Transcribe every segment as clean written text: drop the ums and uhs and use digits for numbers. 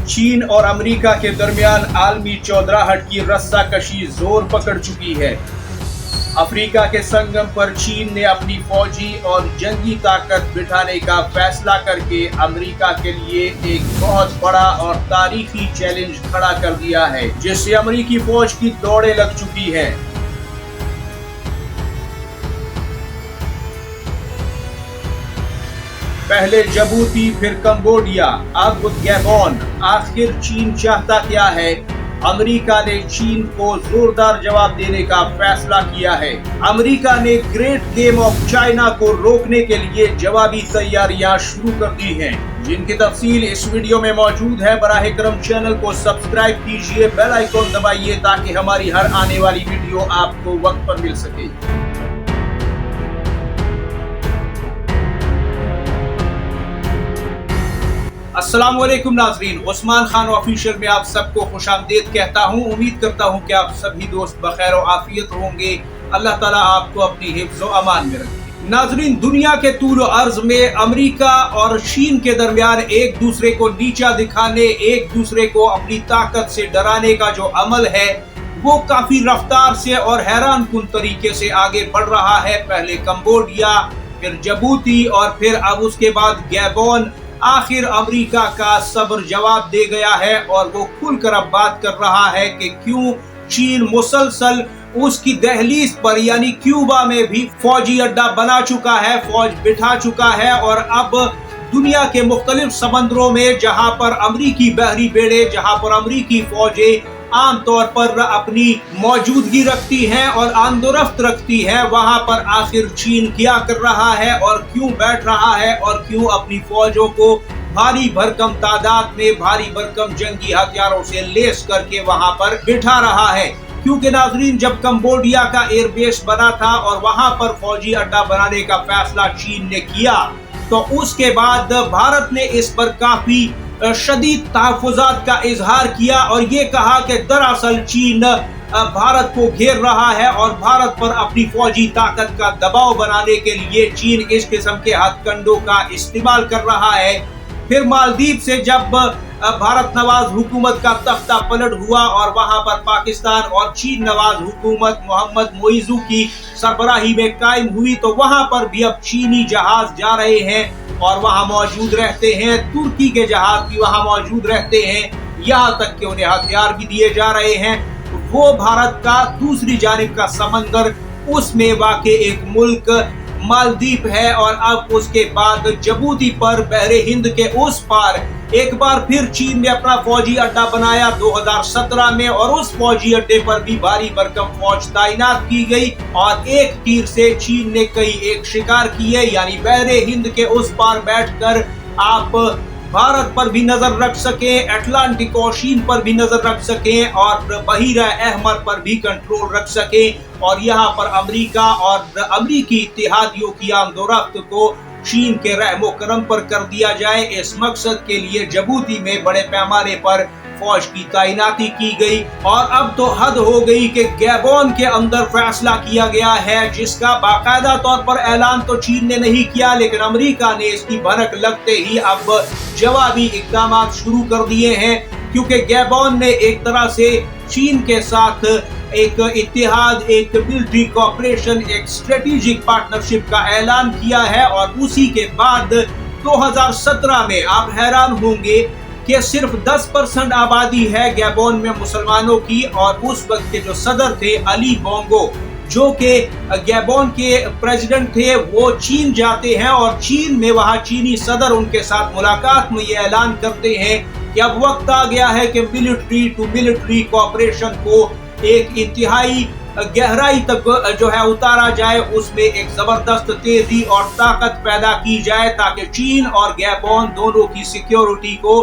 चीन और अमेरिका के दरमियान आलमी चौधराहट की रस्साकशी जोर पकड़ चुकी है। अफ्रीका के संगम पर चीन ने अपनी फौजी और जंगी ताकत बिठाने का फैसला करके अमेरिका के लिए एक बहुत बड़ा और तारीखी चैलेंज खड़ा कर दिया है, जिससे अमेरिकी फौज की दौड़ें लग चुकी है। पहले जिबूती, फिर कंबोडिया, अब गैबोन। आखिर चीन चाहता क्या है? अमेरिका ने चीन को जोरदार जवाब देने का फैसला किया है। अमेरिका ने ग्रेट गेम ऑफ चाइना को रोकने के लिए जवाबी तैयारियां शुरू कर दी हैं, जिनकी तफसील इस वीडियो में मौजूद है। बराह करम चैनल को सब्सक्राइब कीजिए, बेल आइकॉन दबाइए ताकि हमारी हर आने वाली वीडियो आपको वक्त पर मिल सके। अस्सलामुअलैकुम नाजरीन, उस्मान खान ऑफिशियल में आप सबको खुशामदीद कहता हूँ। उम्मीद करता हूँ कि आप सभी दोस्त बखैर और आफियत होंगे। अल्लाह ताला आपको अपनी हिफ्ज़ व अमान में रखे। नाजरीन, दुनिया के तूल अर्ज में अमेरिका और चीन के दरमियान एक दूसरे को नीचा दिखाने, एक दूसरे को अपनी ताकत से डराने का जो अमल है वो काफी रफ्तार से और हैरान कुन तरीके से आगे बढ़ रहा है। पहले कंबोडिया, फिर जिबूती और फिर अब उसके बाद गैबोन। आखिर अमेरिका का सब्र जवाब दे गया है और वो खुलकर अब बात कर रहा है कि क्यों चीन मुसलसल उसकी दहलीज पर यानी क्यूबा में भी फौजी अड्डा बना चुका है, फौज बिठा चुका है। और अब दुनिया के मुख्तलिफ समंदरों में जहां पर अमेरिकी बहरी बेड़े, जहां पर अमेरिकी फौजें आमतौर पर अपनी मौजूदगी रखती हैं और आंदोरफ्त रखती है, वहां पर आखिर चीन क्या कर रहा है और क्यों बैठ रहा है और क्यों अपनी फौजों को भारी भरकम तादाद में भारी भरकम जंगी हथियारों से लेस करके वहां पर बिठा रहा है। क्योंकि नाजरीन, जब कंबोडिया का एयरबेस बना था और वहां पर फौजी अड्डा बनाने का फैसला चीन ने किया, तो उसके बाद भारत ने इस पर काफी शदीद तहफ़्फ़ुज़ात का इजहार किया और ये कहा कि दरअसल चीन भारत को घेर रहा है और भारत पर अपनी फौजी ताकत का दबाव बनाने के लिए चीन इस किस्म के हथकंडों का इस्तेमाल कर रहा है। फिर मालदीव से जब भारत नवाज हुकूमत का तख्ता पलट हुआ और वहां पर पाकिस्तान और चीन नवाज हुकूमत मोहम्मद मोइज़ू की सरबराही में कायम हुई, तो वहां पर भी अब चीनी जहाज जा रहे हैं और वहां मौजूद रहते हैं। तुर्की के जहाज भी वहां मौजूद रहते हैं, यहाँ तक कि उन्हें हथियार भी दिए जा रहे हैं। वो भारत का दूसरी जानिब का समंदर, उसमें वाक़े एक मुल्क मालदीव है। और अब उसके बाद जिबूती पर बहरे हिंद के उस पार एक बार फिर चीन ने अपना फौजी अड्डा बनाया 2017 में, और उस फौजी अड्डे पर भी भारी भरकम फौज तैनात की गई और एक तीर से चीन ने कई एक शिकार किए। यानी बहरे हिंद के उस पार बैठकर आप भारत पर भी नजर रख सकें, अटलांटिक ओशन पर भी नजर रख सकें और बहीरा अहमर पर भी कंट्रोल रख सकें। और यहाँ पर अमेरिका और अमेरिकी इत्तेहादियों की आमदोरफ्त को चीन के रहमो करम पर कर दिया जाए। इस मकसद के लिए जिबूती में बड़े पैमाने पर फौज की तैनाती की गई। और अब तो हद हो गई कि गैबोन के अंदर फैसला किया गया है, जिसका बाकायदा तौर पर ऐलान तो चीन ने नहीं किया, लेकिन अमेरिका ने इसकी भनक लगते ही अब जवाबी इक़दाम शुरू कर दिए हैं। क्योंकि गैबोन ने एक तरह से चीन के साथ एक इत्तेहाद, एक मिलिट्री कोऑपरेशन, एक स्ट्रेटेजिक पार्टनरशिप का ऐलान किया है। और उसी के बाद 2017 में आप हैरान होंगे कि सिर्फ 10% आबादी है गैबोन में मुसलमानों की। और उस वक्त के जो सदर थे अली बोंगो, जो कि गैबोन के प्रेसिडेंट थे, वो चीन जाते हैं और चीन में वहाँ चीनी सदर उनके साथ मुलाकात में ये ऐलान करते हैं कि अब वक्त आ गया है कि मिलिट्री टू मिलिट्री कोऑपरेशन को एक इंतहाई गहराई तक जो है उतारा जाए, उसमें एक जबरदस्त तेजी और ताकत पैदा की जाए ताकि चीन और गैबोन दोनों की सिक्योरिटी को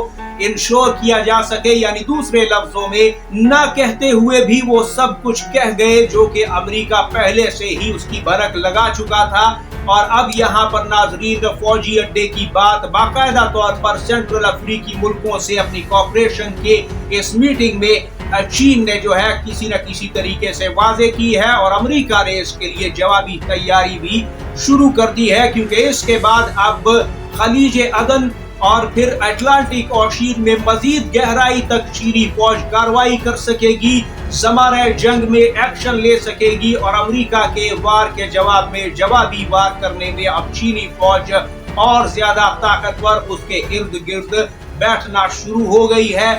इंश्योर किया जा सके। यानी दूसरे लफ्जों में, ना कहते हुए भी वो सब कुछ कह गए जो कि अमेरिका पहले से ही उसकी भनक लगा चुका था। और अब यहाँ पर नाजरीन, फौजी अड्डे की बात बाकायदा तौर पर सेंट्रल अफ्रीकी मुल्कों से अपनी कोऑपरेशन के इस मीटिंग में चीन ने जो है किसी न किसी तरीके से वाजे की है और अमेरिका ने इसके लिए जवाबी तैयारी भी शुरू कर दी है। क्योंकि इसके बाद अब खलीज अदन और फिर अटलांटिक ओशियन में मजीद गहराई तक चीनी फौज कार्रवाई कर सकेगी, ज़माने जंग में एक्शन ले सकेगी और अमेरिका के वार के जवाब में जवाबी वार करने में अब चीनी फौज और ज्यादा ताकतवर उसके इर्द गिर्द बैठना शुरू हो गई है।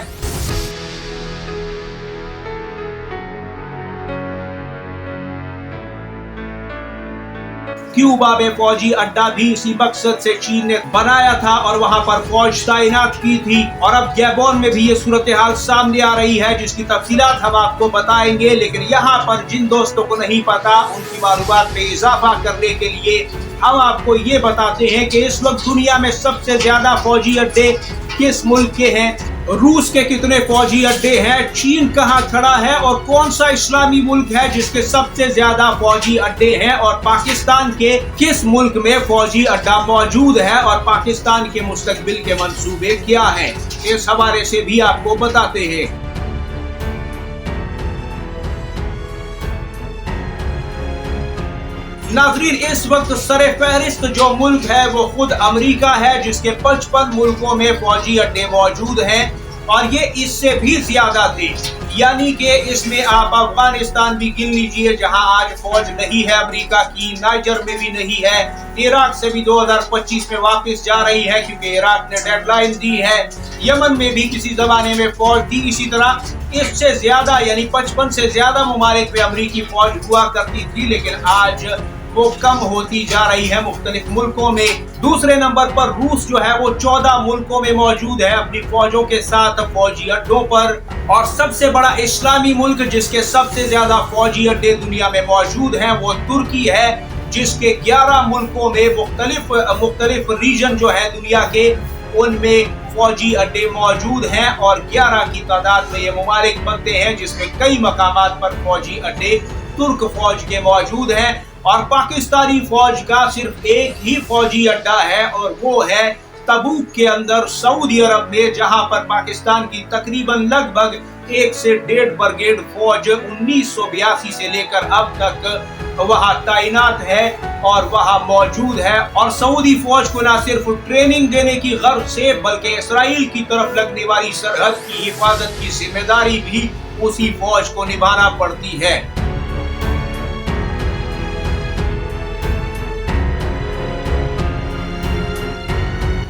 क्यूबा में फौजी अड्डा भी इसी मकसद से चीन ने बनाया था और वहां पर फौज तैनात की थी। और अब गैबोन में भी ये सूरत हाल सामने आ रही है जिसकी तफसीलात हम आपको बताएंगे, लेकिन यहाँ पर जिन दोस्तों को नहीं पता उनकी मालूमात में इजाफा करने के लिए हम आपको ये बताते हैं कि इस वक्त दुनिया में सबसे ज्यादा फौजी अड्डे किस मुल्क के हैं, रूस के कितने फौजी अड्डे हैं, चीन कहां खड़ा है और कौन सा इस्लामी मुल्क है जिसके सबसे ज्यादा फौजी अड्डे हैं, और पाकिस्तान के किस मुल्क में फौजी अड्डा मौजूद है और पाकिस्तान के मुस्तकबिल के मंसूबे क्या हैं, इस हवाले से भी आपको बताते हैं। नाज़रीन, इस वक्त सरे फहरिस्त जो मुल्क है वो खुद अमेरिका है जिसके 55 मुल्कों में फौजी अड्डे मौजूद हैं और ये इससे भी ज्यादा थे। यानी कि इसमें आप अफगानिस्तान भी गिन लीजिए जहां आज फौज नहीं है अमेरिका की, नाइजर में भी नहीं है, इराक से भी 2025 में वापस जा रही है क्योंकि इराक ने डेडलाइन दी है, यमन में भी किसी जमाने में फौज थी। इसी तरह इससे ज्यादा यानी 55 से ज्यादा ममालिक में अमेरिकी फौज हुआ करती थी, लेकिन आज वो कम होती जा रही है मुख्तलिफ मुल्कों में। दूसरे नंबर पर रूस जो है वो 14 मुल्कों में मौजूद है अपनी फौजों के साथ फौजी अड्डों पर, और सबसे बड़ा इस्लामी मुल्क जिसके सबसे ज्यादा फौजी अड्डे दुनिया में मौजूद हैं वो तुर्की है जिसके 11 मुल्कों में मुख्तलिफ रीजन जो है दुनिया के उनमें फौजी अड्डे मौजूद हैं और 11 की तादाद में ये ममालिक बनते हैं जिसमें कई मकामात पर फौजी अड्डे तुर्क फौज के मौजूद हैं। और पाकिस्तानी फौज का सिर्फ एक ही फौजी अड्डा है और वो है तबूक के अंदर सऊदी अरब में, जहां पर पाकिस्तान की तकरीबन लगभग 1 से 1.5 ब्रिगेड फौज 1982 से लेकर अब तक वहां तैनात है और वहां मौजूद है। और सऊदी फौज को न सिर्फ ट्रेनिंग देने की गर्ज से बल्कि इसराइल की तरफ लगने वाली सरहद की हिफाजत की जिम्मेदारी भी उसी फौज को निभाना पड़ती है।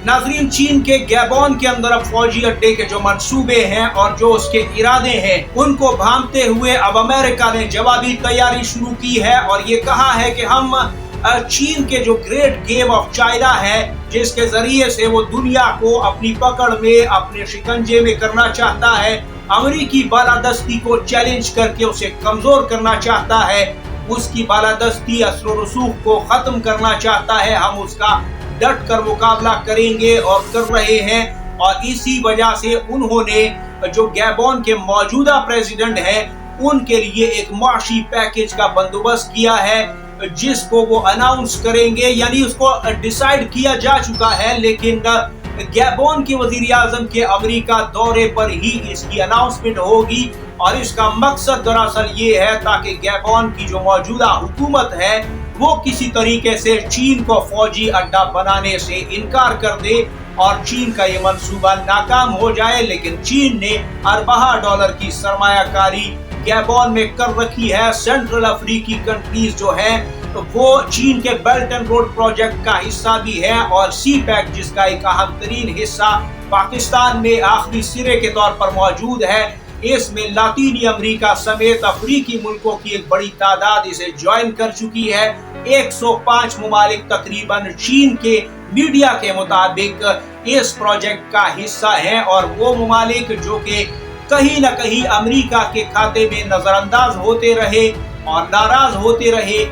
नाज़रीन, चीन के गैबोन के अंदर अब फौजी अड्डे के जो मंसूबे हैं और जो उसके इरादे हैं उनको भांपते हुए अब अमेरिका ने जवाबी तैयारी शुरू की है और ये कहा है कि हम चीन के जो ग्रेट गेम ऑफ चाइना है जिसके जरिए से वो दुनिया को अपनी पकड़ में अपने शिकंजे में करना चाहता है, अमेरिकी बालादस्ती को चैलेंज करके उसे कमजोर करना चाहता है, उसकी बालादस्ती असर रसूख को खत्म करना चाहता है, हम उसका डट कर मुकाबला करेंगे और कर रहे हैं। और इसी वजह से उन्होंने जो गैबोन के मौजूदा प्रेसिडेंट हैं उनके लिए एक माशी पैकेज का बंदोबस्त किया है जिसको वो अनाउंस करेंगे, यानी उसको डिसाइड किया जा चुका है, लेकिन गैबोन के वजीर आजम के अमेरिका दौरे पर ही इसकी अनाउंसमेंट होगी। और इसका मकसद दरअसल ये है ताकि गैबोन की जो मौजूदा हुकूमत है वो किसी तरीके से चीन को फौजी अड्डा बनाने से इनकार कर दे और चीन का ये मंसूबा नाकाम हो जाए। लेकिन चीन ने अरबा डॉलर की सरमायाकारी गैबोन में कर रखी है। सेंट्रल अफ्रीकी कंट्रीज जो है वो चीन के बेल्ट एंड रोड प्रोजेक्ट का हिस्सा भी है और सी पैक जिसका एक अहम तरीन हिस्सा पाकिस्तान में आखिरी सिरे के तौर पर मौजूद है। इसमें लातीनी अमेरिका समेत अफ्रीकी मुल्कों की एक बड़ी तादाद इसे ज्वाइन कर चुकी है। 105 ममालिक तकरीबन चीन के मीडिया के मुताबिक इस प्रोजेक्ट का हिस्सा हैं और वो ममालिक जो कि कहीं न कहीं अमेरिका के खाते में नजरअंदाज होते रहे और नाराज होते रहे,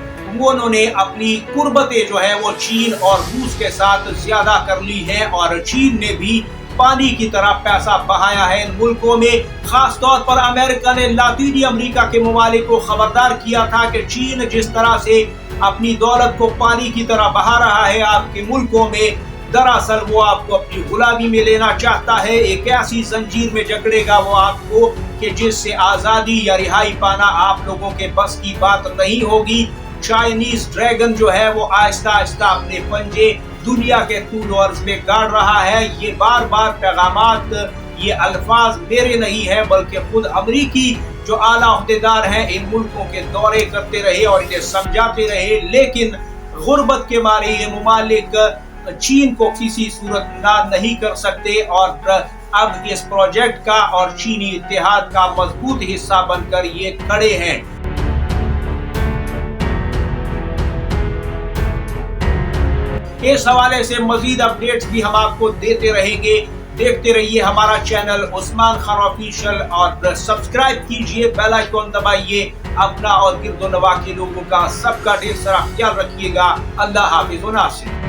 उन्होंने अपनी कुर्बतें जो है वो चीन और रूस के साथ ज्यादा कर ली है और चीन ने भी पानी की तरह पैसा बहाया है इन मुल्कों में। खास तौर पर अमेरिका ने लातीनी अमेरिका के ममालिक को खबरदार किया था कि चीन जिस तरह से अपनी दौलत को पानी की तरह बहा रहा है आपके मुल्कों में, दरअसल वो आपको अपनी गुलामी में लेना चाहता है, एक ऐसी जंजीर में जकड़ेगा वो आपको कि जिससे आजादी या रिहाई पाना आप लोगों के बस की बात नहीं होगी। चाइनीज ड्रैगन जो है वो आहिस्ता आहिस्ता अपने पंजे दुनिया के तूल और अर्ज में गाड़ रहा है। ये बार बार पैगामात, ये अल्फाज मेरे नहीं है बल्कि खुद अमरीकी जो आला अहदेदार हैं इन मुल्कों के दौरे करते रहे और इन्हें समझाते रहे, लेकिन गुर्बत के मारे ये मुमालिक चीन को किसी सूरत ना नहीं कर सकते और अब इस प्रोजेक्ट का और चीनी इत्तेहाद का मजबूत हिस्सा बनकर ये खड़े हैं। इस हवाले से मजीद अपडेट्स भी हम आपको देते रहेंगे। देखते रहिए हमारा चैनल उस्मान खान ऑफिशियल और सब्सक्राइब कीजिए, बेल आइकॉन दबाइए। अपना और गिरदो नवा के लोगों का सबका ढेर सारा ख्याल रखिएगा। अल्लाह हाफिज़ व नासिर।